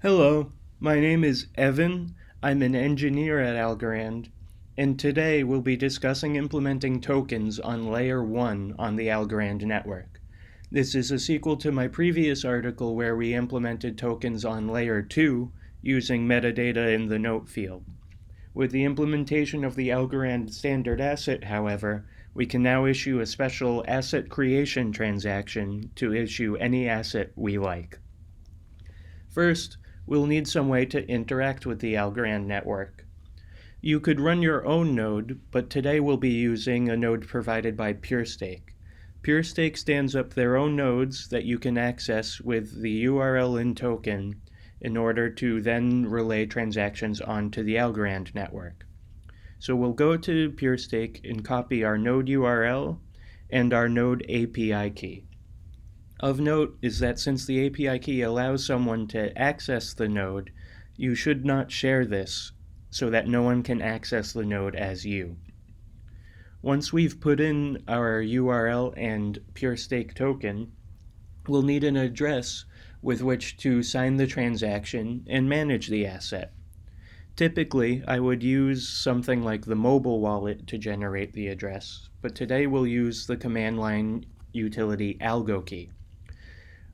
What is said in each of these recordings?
Hello, my name is Evan. I'm an engineer at Algorand, and today we'll be discussing implementing tokens on Layer 1 on the Algorand network. This is a sequel to my previous article where we implemented tokens on Layer 2 using metadata in the note field. With the implementation of the Algorand Standard Asset, however, we can now issue a special asset creation transaction to issue any asset we like. First, we'll need some way to interact with the Algorand network. You could run your own node, but today we'll be using a node provided by PureStake. PureStake stands up their own nodes that you can access with the URL in token in order to then relay transactions onto the Algorand network. So we'll go to PureStake and copy our node URL and our node API key. Of note is that since the API key allows someone to access the node, you should not share this so that no one can access the node as you. Once we've put in our URL and PureStake token, we'll need an address with which to sign the transaction and manage the asset. Typically, I would use something like the mobile wallet to generate the address, but today we'll use the command line utility AlgoKey.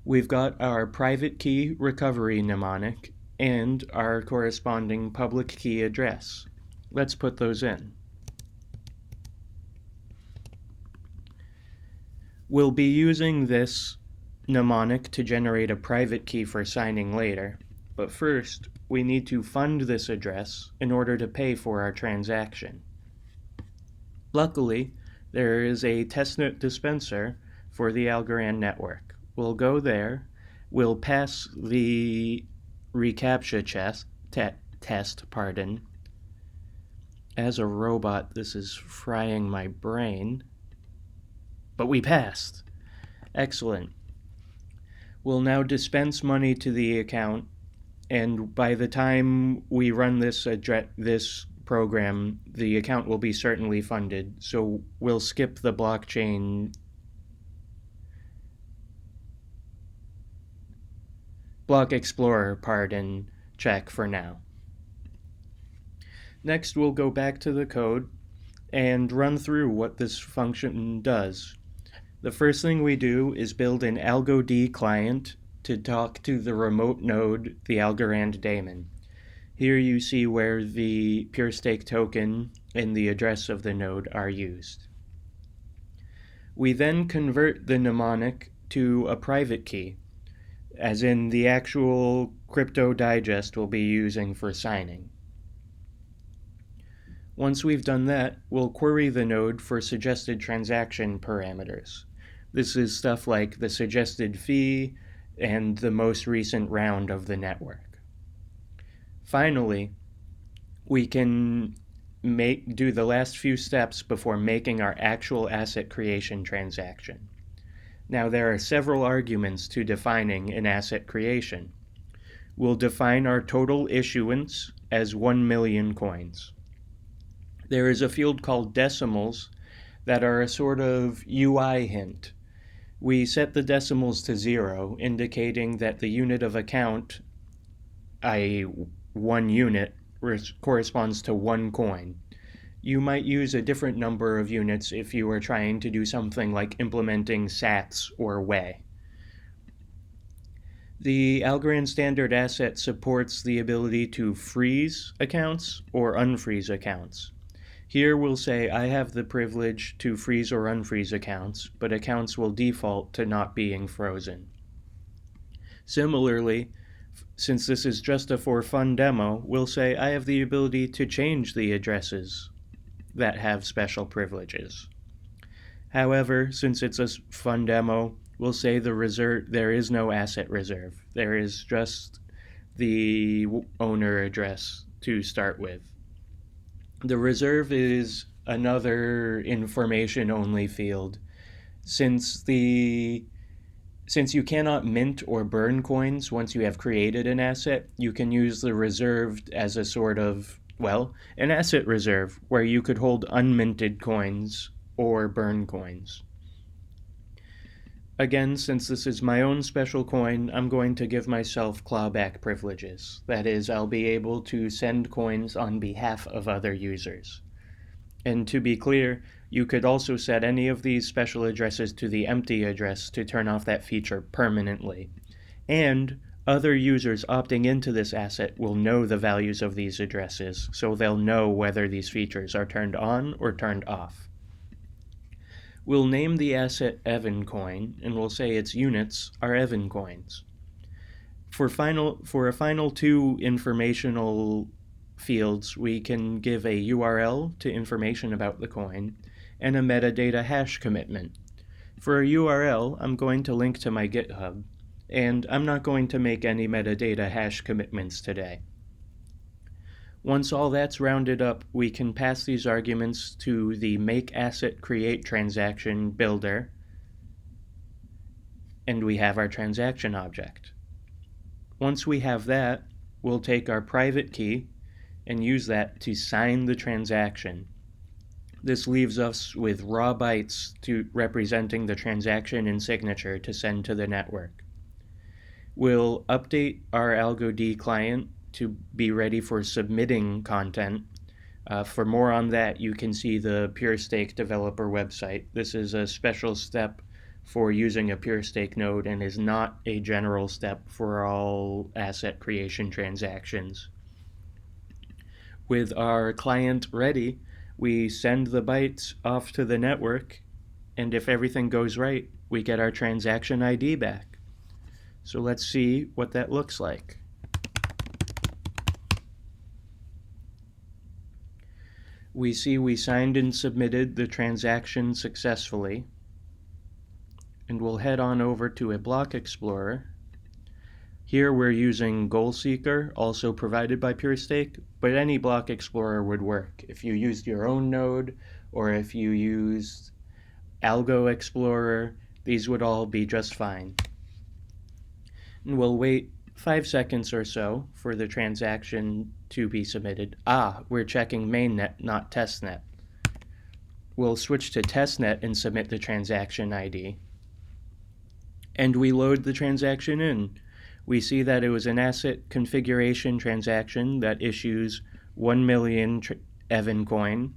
We've got our private key recovery mnemonic and our corresponding public key address. Let's put those in. We'll be using this mnemonic to generate a private key for signing later, but first we need to fund this address in order to pay for our transaction. Luckily, there is a testnet dispenser for the Algorand network. We'll go there, we'll pass the reCAPTCHA test. As a robot, this is frying my brain. But we passed. Excellent. We'll now dispense money to the account, and by the time we run this program, the account will be certainly funded, so we'll skip the block explorer part and check for now. Next, we'll go back to the code and run through what this function does. The first thing we do is build an AlgoD client to talk to the remote node, the Algorand daemon. Here you see where the PureStake token and the address of the node are used. We then convert the mnemonic to a private key, as in the actual crypto digest we'll be using for signing. Once we've done that, we'll query the node for suggested transaction parameters. This is stuff like the suggested fee and the most recent round of the network. Finally, we can do the last few steps before making our actual asset creation transaction. Now, there are several arguments to defining an asset creation. We'll define our total issuance as 1 million coins. There is a field called decimals that are a sort of UI hint. We set the decimals to 0, indicating that the unit of account, i.e. 1 unit, corresponds to 1 coin. You might use a different number of units if you were trying to do something like implementing sats or Wei. The Algorand Standard Asset supports the ability to freeze accounts or unfreeze accounts. Here we'll say I have the privilege to freeze or unfreeze accounts, but accounts will default to not being frozen. Similarly, since this is just a for fun demo, we'll say I have the ability to change the addresses that have special privileges. However, since it's a fun demo, we'll say there is no asset reserve. There is just the owner address to start with. The reserve is another information-only field. Since you cannot mint or burn coins once you have created an asset, you can use the reserved as a sort of, an asset reserve where you could hold unminted coins or burn coins. Again, since this is my own special coin, I'm going to give myself clawback privileges. That is, I'll be able to send coins on behalf of other users. And to be clear, you could also set any of these special addresses to the empty address to turn off that feature permanently. And other users opting into this asset will know the values of these addresses, so they'll know whether these features are turned on or turned off. We'll name the asset Evan coin, and we'll say its units are Evan coins. For a final two informational fields, we can give a URL to information about the coin and a metadata hash commitment. For a URL, I'm going to link to my GitHub, and I'm not going to make any metadata hash commitments today. Once all that's rounded up, we can pass these arguments to the makeAssetCreate transaction builder, and we have our transaction object. Once we have that, we'll take our private key and use that to sign the transaction. This leaves us with raw bytes representing the transaction and signature to send to the network. We'll update our AlgoD client to be ready for submitting content. For more on that, you can see the PureStake developer website. This is a special step for using a PureStake node and is not a general step for all asset creation transactions. With our client ready, we send the bytes off to the network, and if everything goes right, we get our transaction ID back. So let's see what that looks like. We see we signed and submitted the transaction successfully, and we'll head on over to a block explorer. Here we're using Goal Seeker, also provided by PureStake, but any block explorer would work. If you used your own node, or if you used Algo Explorer, these would all be just fine. And we'll wait 5 seconds or so for the transaction to be submitted. We're checking mainnet, not testnet. We'll switch to testnet and submit the transaction ID. And we load the transaction in. We see that it was an asset configuration transaction that issues 1 million Evan coin.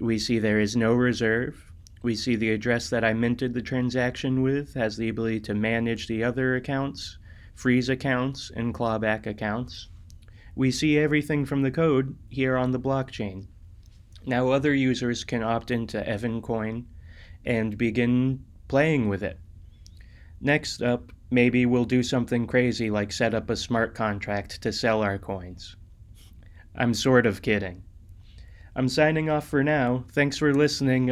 We see there is no reserve. We see the address that I minted the transaction with has the ability to manage the other accounts, freeze accounts, and clawback accounts. We see everything from the code here on the blockchain. Now other users can opt into Evan coin and begin playing with it. Next up, maybe we'll do something crazy like set up a smart contract to sell our coins. I'm sort of kidding. I'm signing off for now. Thanks for listening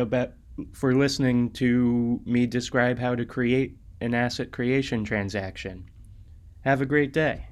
to me describe how to create an asset creation transaction. Have a great day.